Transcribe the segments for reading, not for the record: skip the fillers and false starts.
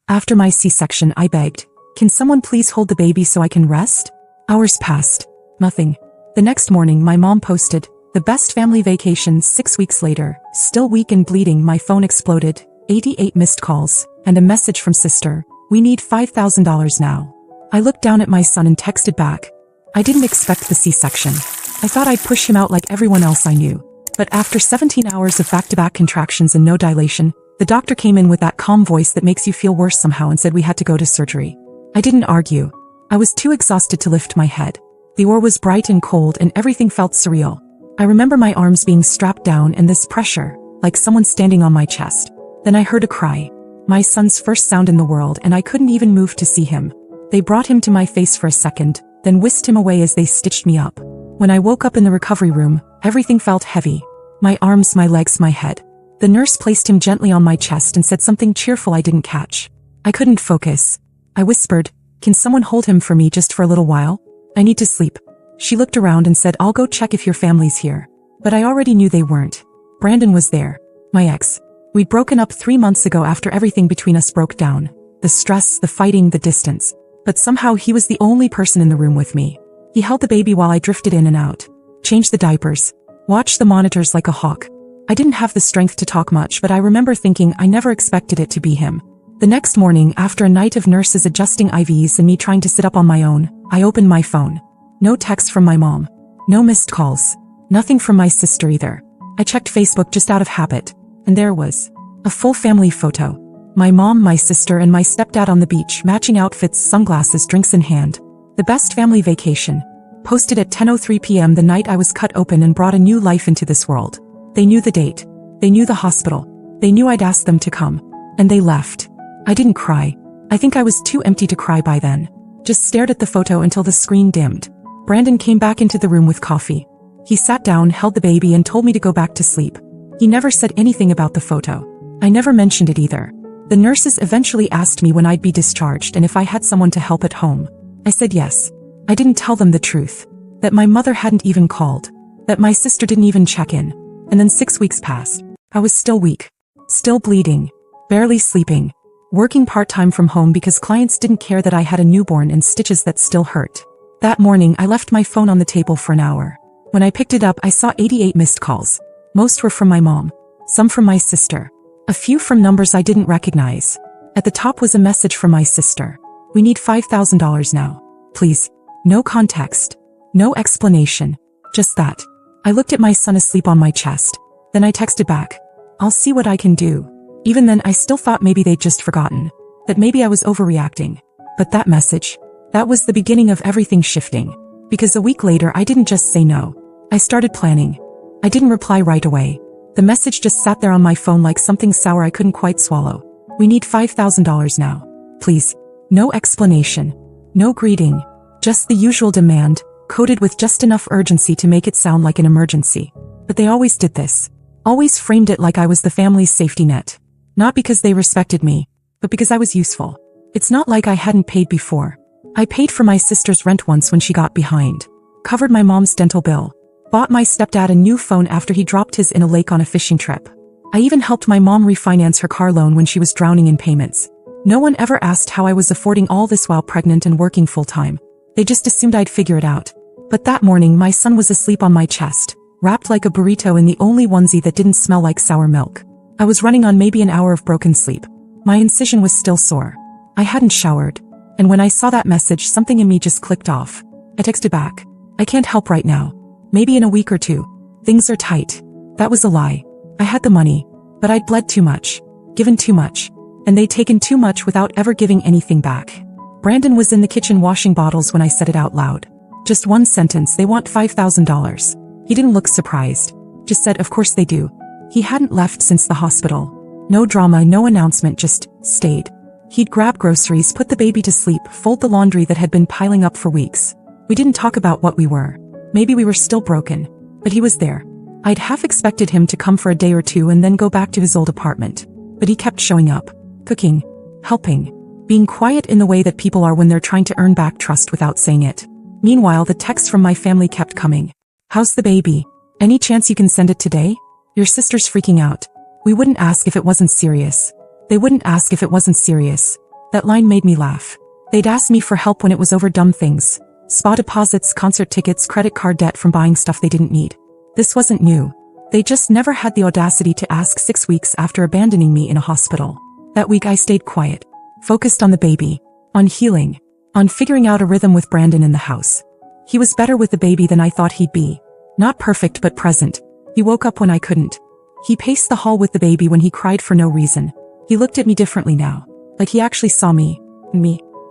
After my C-section, I begged, "Can someone please hold the baby so I can rest?" Hours passed. Nothing. The next morning, my mom posted, "The best family vacation." 6 weeks later, still weak and bleeding, my phone exploded, 88 missed calls, and a message from sister, "We need $5,000 now." I looked down at my son and texted back. I didn't expect the C-section. I thought I'd push him out like everyone else I knew. But after 17 hours of back-to-back contractions and no dilation, the doctor came in with that calm voice that makes you feel worse somehow and said we had to go to surgery. I didn't argue. I was too exhausted to lift my head. The OR was bright and cold and everything felt surreal. I remember my arms being strapped down and this pressure, like someone standing on my chest. Then I heard a cry. My son's first sound in the world, and I couldn't even move to see him. They brought him to my face for a second, then whisked him away as they stitched me up. When I woke up in the recovery room, everything felt heavy. My arms, my legs, my head. The nurse placed him gently on my chest and said something cheerful I didn't catch. I couldn't focus. I whispered, "Can someone hold him for me just for a little while? I need to sleep." She looked around and said, "I'll go check if your family's here." But I already knew they weren't. Brandon was there. My ex. We'd broken up 3 months ago after everything between us broke down. The stress, the fighting, the distance. But somehow he was the only person in the room with me. He held the baby while I drifted in and out. Changed the diapers. Watched the monitors like a hawk. I didn't have the strength to talk much, but I remember thinking I never expected it to be him. The next morning, after a night of nurses adjusting IVs and me trying to sit up on my own, I opened my phone. No text from my mom. No missed calls. Nothing from my sister either. I checked Facebook just out of habit, and there was a full family photo. My mom, my sister, and my stepdad on the beach, matching outfits, sunglasses, drinks in hand. The best family vacation. Posted at 10:03 p.m. the night I was cut open and brought a new life into this world. They knew the date. They knew the hospital. They knew I'd asked them to come. And they left. I didn't cry. I think I was too empty to cry by then. Just stared at the photo until the screen dimmed. Brandon came back into the room with coffee. He sat down, held the baby, and told me to go back to sleep. He never said anything about the photo. I never mentioned it either. The nurses eventually asked me when I'd be discharged and if I had someone to help at home. I said yes. I didn't tell them the truth. That my mother hadn't even called. That my sister didn't even check in. And then 6 weeks passed. I was still weak. Still bleeding. Barely sleeping. Working part-time from home because clients didn't care that I had a newborn and stitches that still hurt. That morning, I left my phone on the table for an hour. When I picked it up, I saw 88 missed calls. Most were from my mom. Some from my sister. A few from numbers I didn't recognize. At the top was a message from my sister. "We need $5,000 now. Please." No context. No explanation. Just that. I looked at my son asleep on my chest. Then I texted back. "I'll see what I can do." Even then, I still thought maybe they'd just forgotten. That maybe I was overreacting. But that message, that was the beginning of everything shifting. Because a week later, I didn't just say no. I started planning. I didn't reply right away. The message just sat there on my phone like something sour I couldn't quite swallow. "We need $5,000 now. Please." No explanation. No greeting. Just the usual demand, coded with just enough urgency to make it sound like an emergency. But they always did this. Always framed it like I was the family's safety net. Not because they respected me, but because I was useful. It's not like I hadn't paid before. I paid for my sister's rent once when she got behind. Covered my mom's dental bill. Bought my stepdad a new phone after he dropped his in a lake on a fishing trip. I even helped my mom refinance her car loan when she was drowning in payments. No one ever asked how I was affording all this while pregnant and working full-time. They just assumed I'd figure it out. But that morning, my son was asleep on my chest, wrapped like a burrito in the only onesie that didn't smell like sour milk. I was running on maybe an hour of broken sleep. My incision was still sore. I hadn't showered. And when I saw that message, something in me just clicked off. I texted back. "I can't help right now. Maybe in a week or two. Things are tight." That was a lie. I had the money. But I'd bled too much. Given too much. And they'd taken too much without ever giving anything back. Brandon was in the kitchen washing bottles when I said it out loud. Just one sentence, "They want $5,000. He didn't look surprised. Just said, "Of course they do." He hadn't left since the hospital. No drama, no announcement, just stayed. He'd grab groceries, put the baby to sleep, fold the laundry that had been piling up for weeks. We didn't talk about what we were. Maybe we were still broken. But he was there. I'd half expected him to come for a day or two and then go back to his old apartment. But he kept showing up. Cooking. Helping. Being quiet in the way that people are when they're trying to earn back trust without saying it. Meanwhile, the texts from my family kept coming. "How's the baby? Any chance you can send it today? Your sister's freaking out." We wouldn't ask if it wasn't serious. They wouldn't ask if it wasn't serious. That line made me laugh. They'd ask me for help when it was over dumb things. Spa deposits, concert tickets, credit card debt from buying stuff they didn't need. This wasn't new. They just never had the audacity to ask 6 weeks after abandoning me in a hospital. That week I stayed quiet, focused on the baby, on healing, on figuring out a rhythm with Brandon in the house. He was better with the baby than I thought he'd be. Not perfect but present. He woke up when I couldn't. He paced the hall with the baby when he cried for no reason. He looked at me differently now, like he actually saw me.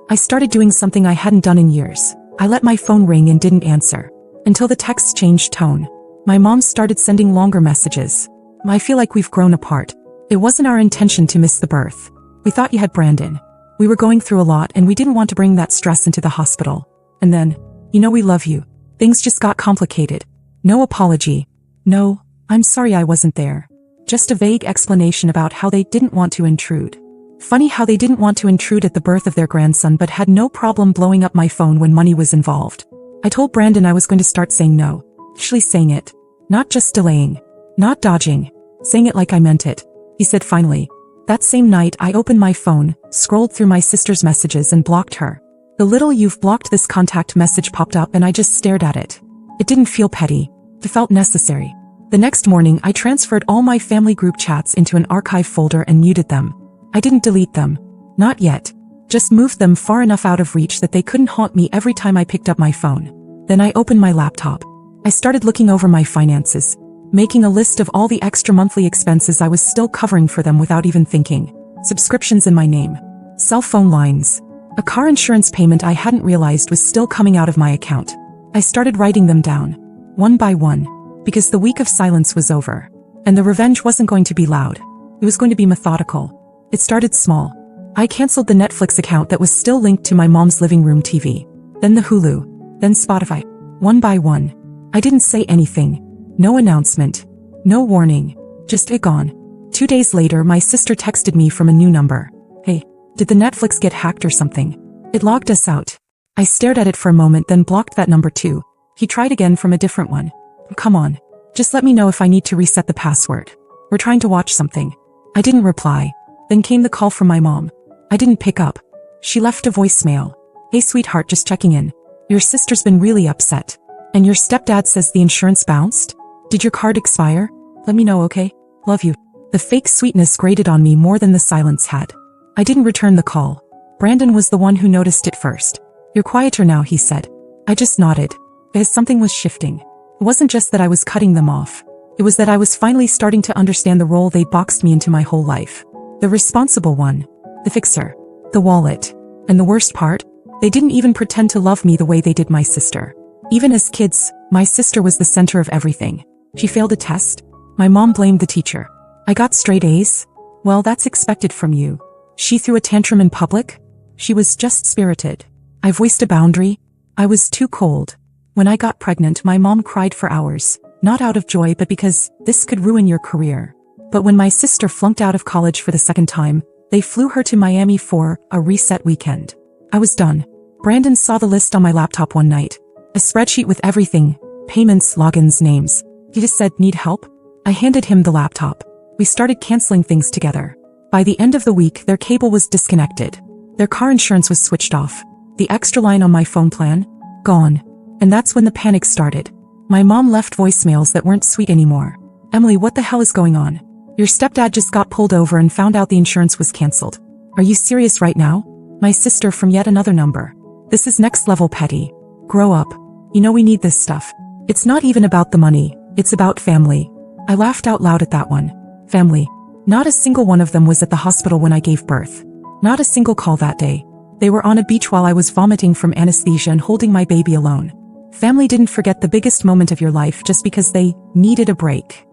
I started doing something I hadn't done in years. I let my phone ring and didn't answer. Until the texts changed tone. My mom started sending longer messages. I feel like we've grown apart. It wasn't our intention to miss the birth. We thought you had Brandon. We were going through a lot and we didn't want to bring that stress into the hospital. And then, we love you. Things just got complicated. No apology. No, I'm sorry I wasn't there. Just a vague explanation about how they didn't want to intrude. Funny how they didn't want to intrude at the birth of their grandson but had no problem blowing up my phone when money was involved. I told Brandon I was going to start saying no. Actually saying it. Not just delaying. Not dodging. Saying it like I meant it. He said finally. That same night I opened my phone, scrolled through my sister's messages and blocked her. The little "you've blocked this contact" message popped up and I just stared at it. It didn't feel petty. It felt necessary. The next morning I transferred all my family group chats into an archive folder and muted them. I didn't delete them. Not yet. Just moved them far enough out of reach that they couldn't haunt me every time I picked up my phone. Then I opened my laptop. I started looking over my finances, making a list of all the extra monthly expenses I was still covering for them without even thinking. Subscriptions in my name. Cell phone lines. A car insurance payment I hadn't realized was still coming out of my account. I started writing them down, one by one, because the week of silence was over. And the revenge wasn't going to be loud. It was going to be methodical. It started small. I canceled the Netflix account that was still linked to my mom's living room TV. Then the Hulu. Then Spotify. One by one. I didn't say anything. No announcement. No warning. Just it gone. 2 days later my sister texted me from a new number. Hey, did the Netflix get hacked or something? It logged us out. I stared at it for a moment then blocked that number too. He tried again from a different one. Come on. Just let me know if I need to reset the password. We're trying to watch something. I didn't reply. Then came the call from my mom. I didn't pick up. She left a voicemail. Hey sweetheart, just checking in. Your sister's been really upset. And your stepdad says the insurance bounced? Did your card expire? Let me know, okay? Love you. The fake sweetness grated on me more than the silence had. I didn't return the call. Brandon was the one who noticed it first. You're quieter now, he said. I just nodded. Because something was shifting. It wasn't just that I was cutting them off. It was that I was finally starting to understand the role they boxed me into my whole life. The responsible one. The fixer. The wallet. And the worst part? They didn't even pretend to love me the way they did my sister. Even as kids, my sister was the center of everything. She failed a test. My mom blamed the teacher. I got straight A's. Well, that's expected from you. She threw a tantrum in public. She was just spirited. I voiced a boundary. I was too cold. When I got pregnant, my mom cried for hours. Not out of joy but because this could ruin your career. But when my sister flunked out of college for the second time, they flew her to Miami for a reset weekend. I was done. Brandon saw the list on my laptop one night. A spreadsheet with everything. Payments, logins, names. He just said, need help? I handed him the laptop. We started canceling things together. By the end of the week, their cable was disconnected. Their car insurance was switched off. The extra line on my phone plan? Gone. And that's when the panic started. My mom left voicemails that weren't sweet anymore. Emily, what the hell is going on? Your stepdad just got pulled over and found out the insurance was canceled. Are you serious right now? My sister from yet another number. This is next level petty. Grow up. We need this stuff. It's not even about the money. It's about family. I laughed out loud at that one. Family. Not a single one of them was at the hospital when I gave birth. Not a single call that day. They were on a beach while I was vomiting from anesthesia and holding my baby alone. Family didn't forget the biggest moment of your life just because they needed a break.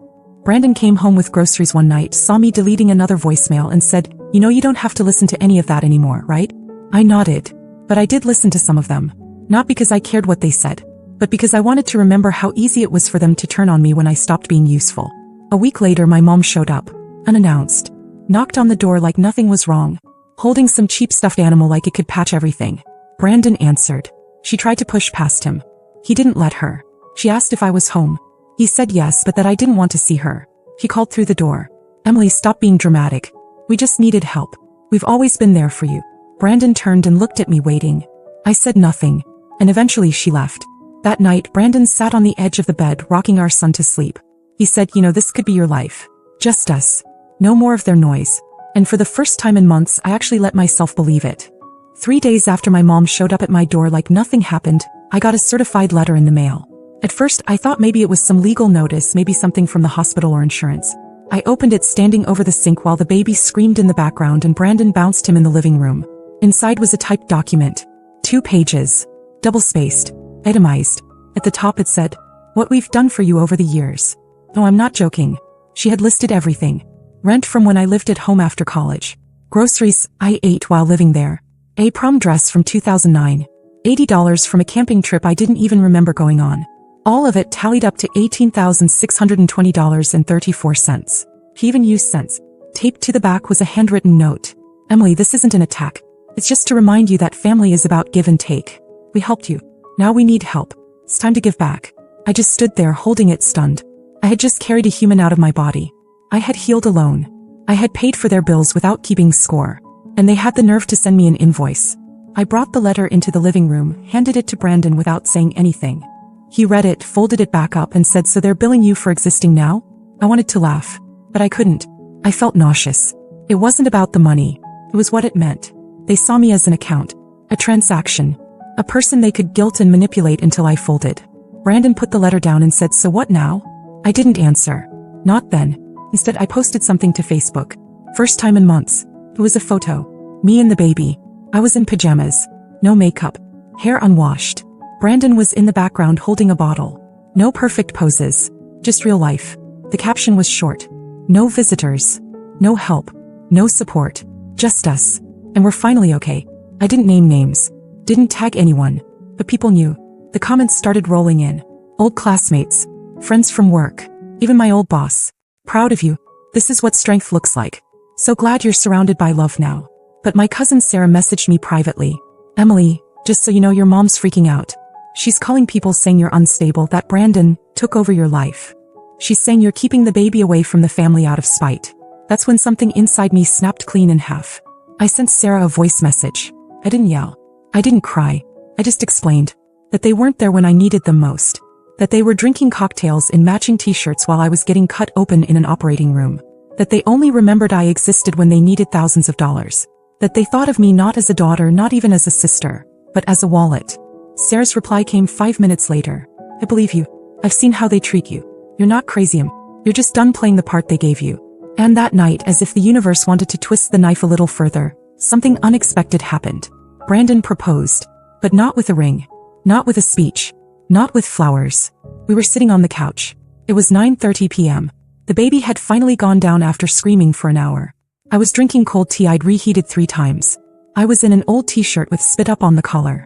Brandon came home with groceries one night, saw me deleting another voicemail and said, you don't have to listen to any of that anymore, right? I nodded. But I did listen to some of them. Not because I cared what they said, but because I wanted to remember how easy it was for them to turn on me when I stopped being useful. A week later my mom showed up, unannounced. Knocked on the door like nothing was wrong, holding some cheap stuffed animal like it could patch everything. Brandon answered. She tried to push past him. He didn't let her. She asked if I was home. He said yes, but that I didn't want to see her. He called through the door. Emily, stop being dramatic. We just needed help. We've always been there for you. Brandon turned and looked at me waiting. I said nothing, and eventually she left. That night, Brandon sat on the edge of the bed rocking our son to sleep. He said, this could be your life. Just us. No more of their noise. And for the first time in months, I actually let myself believe it. 3 days after my mom showed up at my door like nothing happened, I got a certified letter in the mail. At first, I thought maybe it was some legal notice, maybe something from the hospital or insurance. I opened it standing over the sink while the baby screamed in the background and Brandon bounced him in the living room. Inside was a typed document. 2 pages. Double-spaced. Itemized. At the top it said, "What we've done for you over the years." No, I'm not joking. She had listed everything. Rent from when I lived at home after college. Groceries I ate while living there. A prom dress from 2009. $80 from a camping trip I didn't even remember going on. All of it tallied up to $18,620.34. He even used cents. Taped to the back was a handwritten note. "Emily, this isn't an attack. It's just to remind you that family is about give and take. We helped you. Now we need help. It's time to give back." I just stood there holding it stunned. I had just carried a human out of my body. I had healed alone. I had paid for their bills without keeping score. And they had the nerve to send me an invoice. I brought the letter into the living room, handed it to Brandon without saying anything. He read it, folded it back up and said, "So they're billing you for existing now?" I wanted to laugh, but I couldn't. I felt nauseous. It wasn't about the money. It was what it meant. They saw me as an account, a transaction, a person they could guilt and manipulate until I folded. Brandon put the letter down and said, "So what now?" I didn't answer. Not then. Instead, I posted something to Facebook. First time in months. It was a photo. Me and the baby. I was in pajamas. No makeup. Hair unwashed. Brandon was in the background holding a bottle. No perfect poses. Just real life. The caption was short. No visitors. No help. No support. Just us. And we're finally okay. I didn't name names. Didn't tag anyone. But people knew. The comments started rolling in. Old classmates. Friends from work. Even my old boss. "Proud of you. This is what strength looks like. So glad you're surrounded by love now." But my cousin Sarah messaged me privately. "Emily, just so you know, your mom's freaking out. She's calling people saying you're unstable, that Brandon took over your life. She's saying you're keeping the baby away from the family out of spite." That's when something inside me snapped clean in half. I sent Sarah a voice message. I didn't yell. I didn't cry. I just explained that they weren't there when I needed them most. That they were drinking cocktails in matching t-shirts while I was getting cut open in an operating room. That they only remembered I existed when they needed thousands of dollars. That they thought of me not as a daughter, not even as a sister, but as a wallet. Sarah's reply came 5 minutes later. "I believe you. I've seen how they treat you. You're not crazy, You're just done playing the part they gave you." And that night, as if the universe wanted to twist the knife a little further, something unexpected happened. Brandon proposed. But not with a ring. Not with a speech. Not with flowers. We were sitting on the couch. It was 9:30 p.m. The baby had finally gone down after screaming for an hour. I was drinking cold tea I'd reheated 3 times. I was in an old t-shirt with spit up on the collar.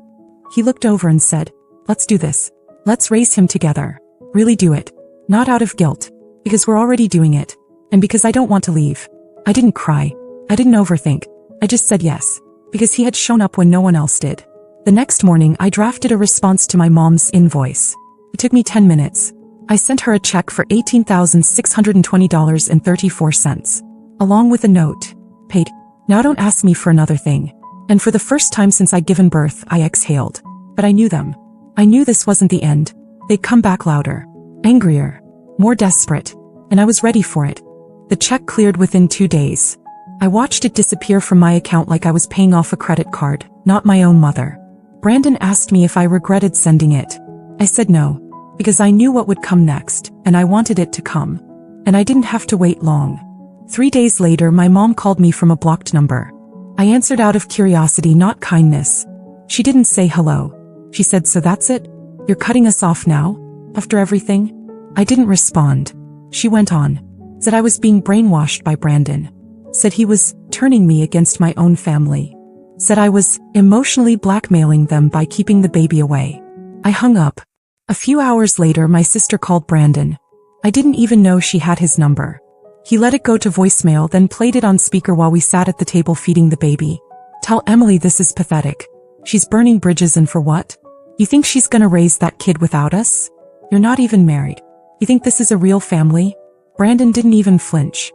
He looked over and said, "Let's do this. Let's raise him together. Really do it. Not out of guilt. Because we're already doing it. And because I don't want to leave." I didn't cry. I didn't overthink. I just said yes. Because he had shown up when no one else did. The next morning, I drafted a response to my mom's invoice. It took me 10 minutes. I sent her a check for $18,620.34. Along with a note. "Paid. Now don't ask me for another thing." And for the first time since I'd given birth, I exhaled. But I knew them. I knew this wasn't the end. They'd come back louder. Angrier. More desperate. And I was ready for it. The check cleared within 2 days. I watched it disappear from my account like I was paying off a credit card, not my own mother. Brandon asked me if I regretted sending it. I said no. Because I knew what would come next, and I wanted it to come. And I didn't have to wait long. 3 days later, my mom called me from a blocked number. I answered out of curiosity, not kindness. She didn't say hello. She said, "So that's it? You're cutting us off now? After everything?" I didn't respond. She went on. Said I was being brainwashed by Brandon. Said he was turning me against my own family. Said I was emotionally blackmailing them by keeping the baby away. I hung up. A few hours later, my sister called Brandon. I didn't even know she had his number. He let it go to voicemail, then played it on speaker while we sat at the table feeding the baby. "Tell Emily this is pathetic. She's burning bridges, and for what? You think she's gonna raise that kid without us? You're not even married. You think this is a real family?" Brandon didn't even flinch.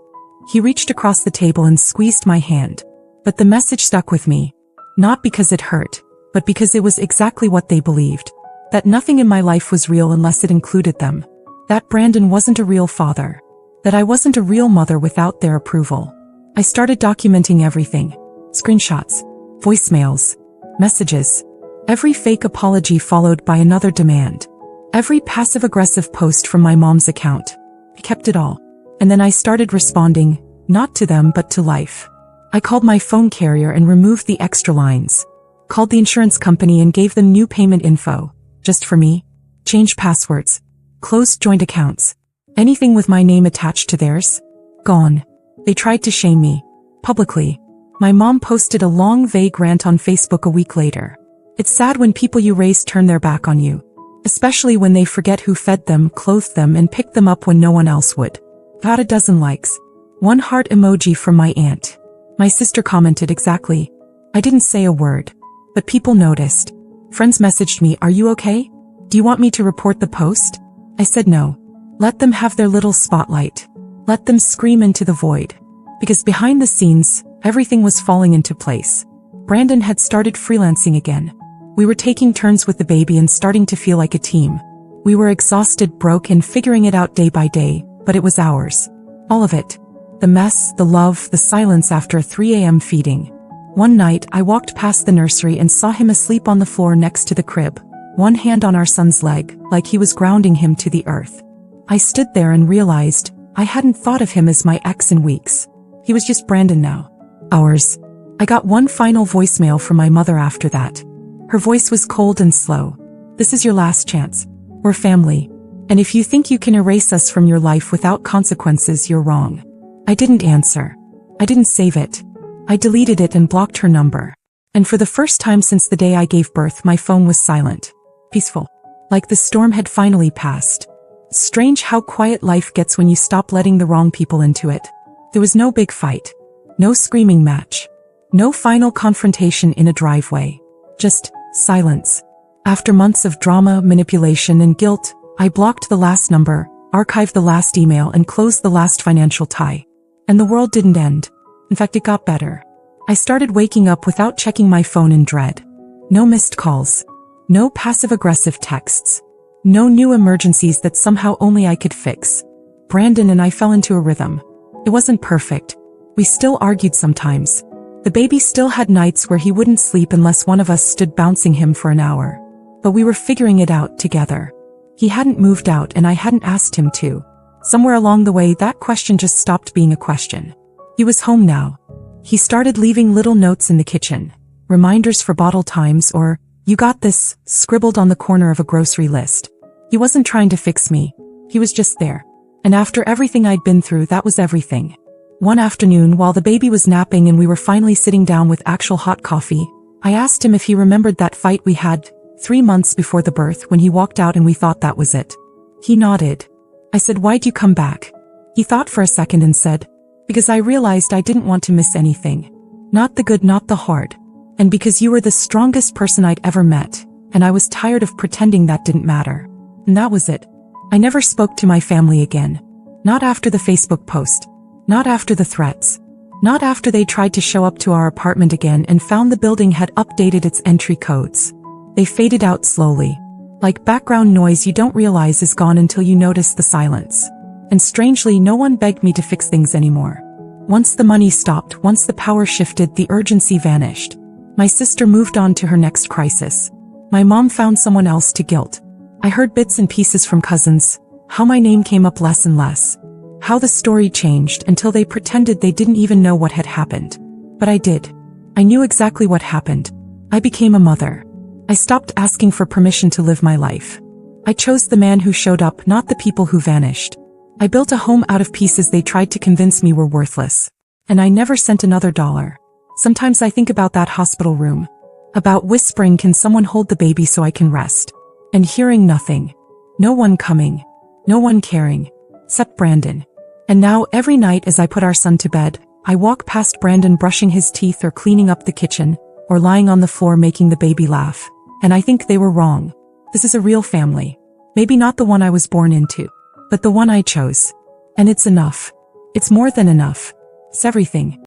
He reached across the table and squeezed my hand. But the message stuck with me. Not because it hurt, but because it was exactly what they believed. That nothing in my life was real unless it included them. That Brandon wasn't a real father. That I wasn't a real mother without their approval. I started documenting everything. Screenshots, voicemails, messages. Every fake apology followed by another demand. Every passive-aggressive post from my mom's account. I kept it all. And then I started responding, not to them but to life. I called my phone carrier and removed the extra lines. Called the insurance company and gave them new payment info. Just for me. Changed passwords. Closed joint accounts. Anything with my name attached to theirs. Gone. They tried to shame me. Publicly. My mom posted a long vague rant on Facebook a week later. It's sad when people you raised turn their back on you. Especially when they forget who fed them, clothed them, and picked them up when no one else would. Got a dozen likes. 1 heart emoji from my aunt. My sister commented exactly. I didn't say a word. But people noticed. Friends messaged me, "Are you okay? Do you want me to report the post?" I said no. Let them have their little spotlight. Let them scream into the void. Because behind the scenes, everything was falling into place. Brandon had started freelancing again. We were taking turns with the baby and starting to feel like a team. We were exhausted, broke, and figuring it out day by day, but it was ours. All of it. The mess, the love, the silence after a 3 a.m. feeding. One night, I walked past the nursery and saw him asleep on the floor next to the crib, one hand on our son's leg, like he was grounding him to the earth. I stood there and realized I hadn't thought of him as my ex in weeks. He was just Brandon now. Ours. I got one final voicemail from my mother after that. Her voice was cold and slow. "This is your last chance. We're family. And if you think you can erase us from your life without consequences, you're wrong." I didn't answer. I didn't save it. I deleted it and blocked her number. And for the first time since the day I gave birth, my phone was silent. Peaceful. Like the storm had finally passed. Strange how quiet life gets when you stop letting the wrong people into it. There was no big fight. No screaming match. No final confrontation in a driveway. Just silence. After months of drama, manipulation, and guilt, I blocked the last number, archived the last email, and closed the last financial tie. And the world didn't end. In fact, it got better. I started waking up without checking my phone in dread. No missed calls. No passive-aggressive texts. No new emergencies that somehow only I could fix. Brandon and I fell into a rhythm. It wasn't perfect. We still argued sometimes. The baby still had nights where he wouldn't sleep unless one of us stood bouncing him for an hour. But we were figuring it out together. He hadn't moved out and I hadn't asked him to. Somewhere along the way, that question just stopped being a question. He was home now. He started leaving little notes in the kitchen. Reminders for bottle times or, "You got this," scribbled on the corner of a grocery list. He wasn't trying to fix me. He was just there. And after everything I'd been through, that was everything. One afternoon, while the baby was napping and we were finally sitting down with actual hot coffee, I asked him if he remembered that fight we had 3 months before the birth when he walked out and we thought that was it. He nodded. I said, "Why'd you come back?" He thought for a second and said, "Because I realized I didn't want to miss anything. Not the good, not the hard. And because you were the strongest person I'd ever met, and I was tired of pretending that didn't matter." And that was it. I never spoke to my family again. Not after the Facebook post. Not after the threats. Not after they tried to show up to our apartment again and found the building had updated its entry codes. They faded out slowly. Like background noise you don't realize is gone until you notice the silence. And strangely, no one begged me to fix things anymore. Once the money stopped, once the power shifted, the urgency vanished. My sister moved on to her next crisis. My mom found someone else to guilt. I heard bits and pieces from cousins, how my name came up less and less. How the story changed until they pretended they didn't even know what had happened. But I did. I knew exactly what happened. I became a mother. I stopped asking for permission to live my life. I chose the man who showed up, not the people who vanished. I built a home out of pieces they tried to convince me were worthless. And I never sent another dollar. Sometimes I think about that hospital room. About whispering, "Can someone hold the baby so I can rest?" And hearing nothing. No one coming. No one caring. Except Brandon. And now every night as I put our son to bed, I walk past Brandon brushing his teeth or cleaning up the kitchen, or lying on the floor making the baby laugh. And I think they were wrong. This is a real family. Maybe not the one I was born into, but the one I chose. And it's enough. It's more than enough. It's everything.